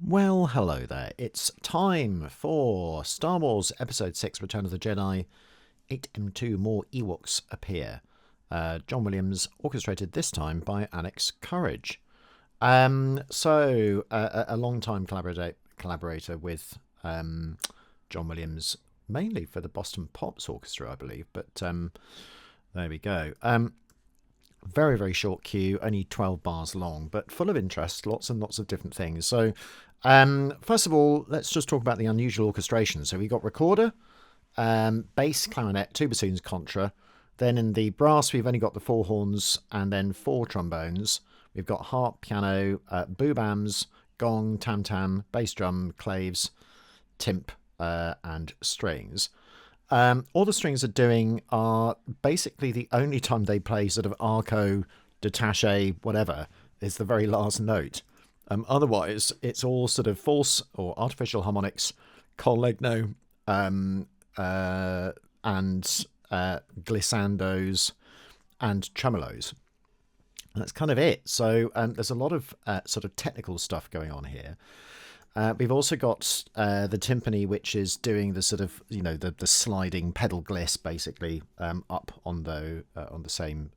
Well, hello there. It's time for Star Wars Episode 6 Return of the Jedi. 8M2 more Ewoks appear. John Williams, orchestrated this time by Alex Courage. A long-time collaborator with John Williams, mainly for the Boston Pops Orchestra, I believe. But there we go. Very, very short cue, only 12 bars long, but full of interest, lots and lots of different things. So, first of all, let's just talk about the unusual orchestration. So we got recorder, bass, clarinet, two bassoons, contra. Then in the brass, we've only got the four horns and then four trombones. We've got harp, piano, boobams, gong, tam-tam, bass drum, claves, timp, and strings. All the strings are doing are basically the only time they play sort of arco, detache, whatever, is the very last note. Otherwise, it's all sort of false or artificial harmonics, col legno, and glissandos and tremolos. And that's kind of it. So there's a lot of sort of technical stuff going on here. We've also got the timpani, which is doing the sort of, you know, the sliding pedal gliss, basically, up on the same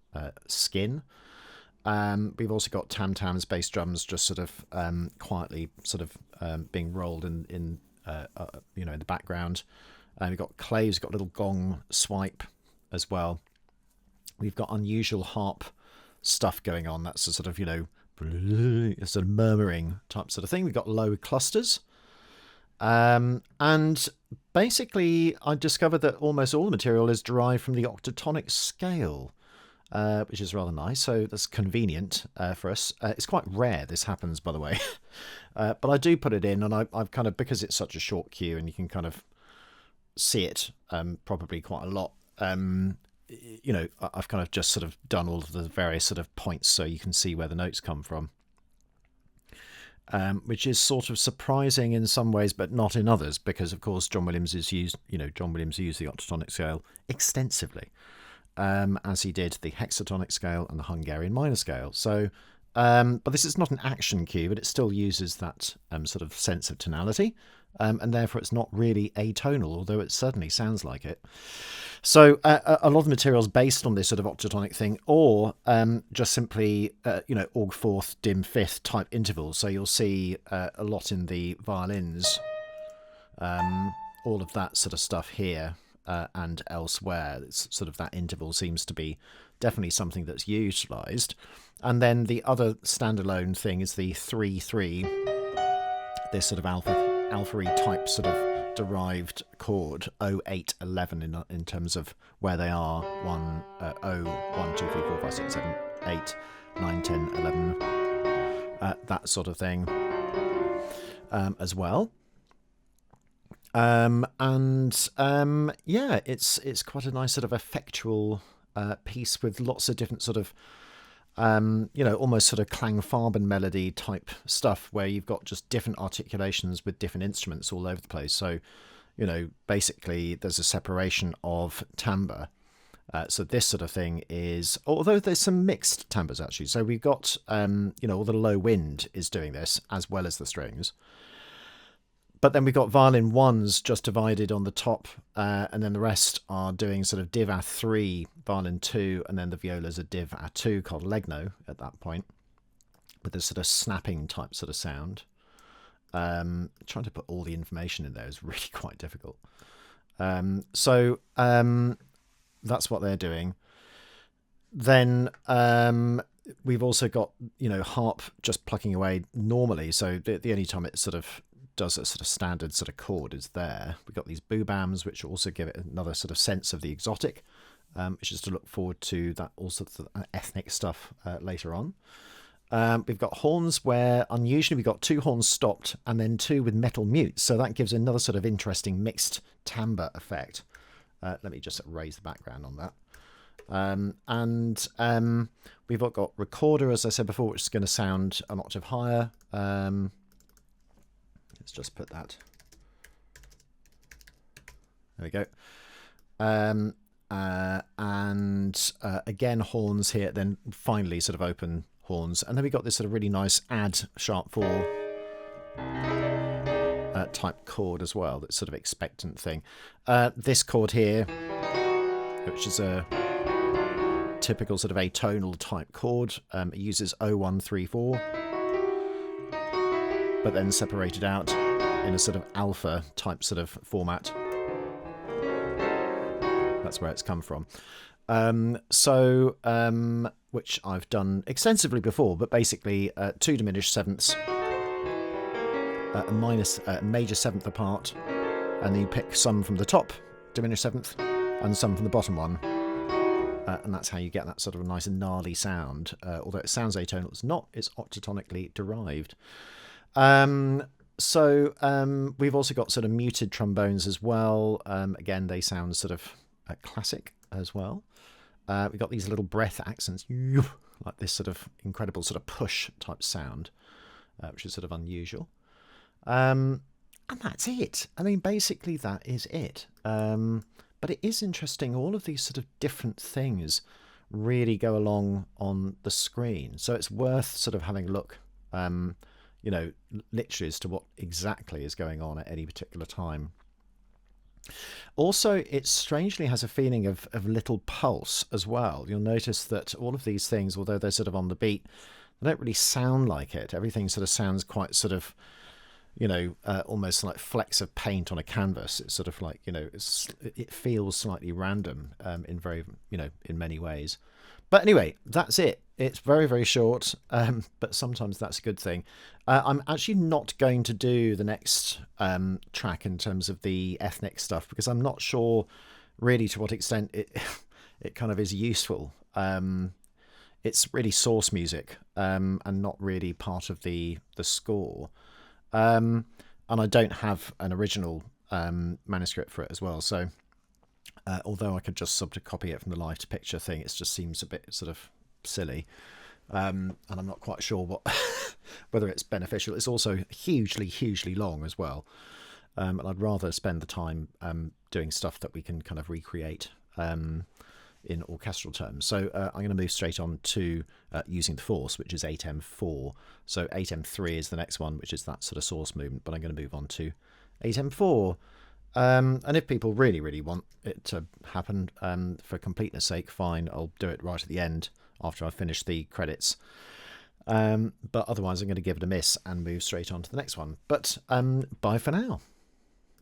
skin. We've also got tam-tams, bass drums, just sort of quietly sort of being rolled in the background. We've got claves, got a little gong swipe as well. We've got unusual harp stuff going on. That's a sort of, a sort of murmuring type sort of thing. We've got low clusters. And basically, I discovered that almost all the material is derived from the octatonic scale, which is rather nice. So that's convenient for us. It's quite rare this happens, by the way. But I do put it in, and I've kind of, because it's such a short cue and you can kind of see it probably quite a lot, I've kind of just sort of done all of the various sort of points so you can see where the notes come from, which is sort of surprising in some ways, but not in others, because of course John Williams used the octatonic scale extensively, as he did the hexatonic scale and the Hungarian minor scale. So, but this is not an action cue, but it still uses that sort of sense of tonality, and therefore it's not really atonal, although it certainly sounds like it. So a lot of materials based on this sort of octatonic thing, or just simply, org fourth, dim fifth type intervals. So you'll see a lot in the violins, all of that sort of stuff here and elsewhere. It's sort of that interval seems to be definitely something that's utilised. And then the other standalone thing is the 3-3, this sort of alpha-y type sort of derived chord 0811 in terms of where they are 1 1 2 3 4 5 6 7 8 9 10 11 that sort of thing as well, it's quite a nice sort of effectual piece with lots of different sort of almost sort of klangfarben melody type stuff, where you've got just different articulations with different instruments all over the place. So, basically there's a separation of timbre. So this sort of thing is, although there's some mixed timbres actually. So we've got, all the low wind is doing this as well as the strings. But then we've got violin ones just divided on the top, and then the rest are doing sort of div A3, violin 2, and then the violas are div A2 called legno at that point, with this sort of snapping type sort of sound. Trying to put all the information in there is really quite difficult. So that's what they're doing. Then we've also got, harp just plucking away normally. So the only time it sort of does a sort of standard sort of chord is there. We've got these boobams, which also give it another sort of sense of the exotic, which is to look forward to that also the ethnic stuff later on. We've got horns where unusually we've got two horns stopped and then two with metal mutes. So that gives another sort of interesting mixed timbre effect. Let me just raise the background on that. We've got recorder, as I said before, which is going to sound an octave higher. Let's just put that. There we go. Again, horns here, then finally sort of open horns. And then we got this sort of really nice add sharp 4 type chord as well, that sort of expectant thing. This chord here, which is a typical sort of atonal type chord, it uses 0134, but then separated out in a sort of alpha type sort of format. That's where it's come from. Which I've done extensively before, but basically 2 diminished sevenths, a major seventh apart, and then you pick some from the top diminished seventh and some from the bottom one, and that's how you get that sort of nice and gnarly sound. Although it sounds atonal, it's not. It's octatonically derived. We've also got sort of muted trombones as well. Again, they sound sort of classic as well. We've got these little breath accents, like this sort of incredible sort of push type sound, which is sort of unusual. And that's it. I mean, basically that is it. But it is interesting, all of these sort of different things really go along on the screen. So it's worth sort of having a look, literally as to what exactly is going on at any particular time. Also, it strangely has a feeling of little pulse as well. You'll notice that all of these things, although they're sort of on the beat, they don't really sound like it. Everything sort of sounds quite sort of, almost like flecks of paint on a canvas. It's sort of like, it feels slightly random in many ways. But anyway, that's it. It's very, very short, but sometimes that's a good thing. I'm actually not going to do the next track in terms of the ethnic stuff, because I'm not sure really to what extent it kind of is useful. It's really source music and not really part of the score. And I don't have an original manuscript for it as well, so although I could just sort of copy it from the live to picture thing, it just seems a bit sort of silly, and I'm not quite sure whether it's beneficial. It's also hugely long as well, and I'd rather spend the time doing stuff that we can kind of recreate in orchestral terms. So I'm going to move straight on to using the force, which is 8M4. So 8M3 is the next one, which is that sort of source movement, but I'm going to move on to 8M4. And if people really want it to happen, for completeness sake, fine, I'll do it right at the end after I've finished the credits. But otherwise I'm going to give it a miss and move straight on to the next one. But bye for now.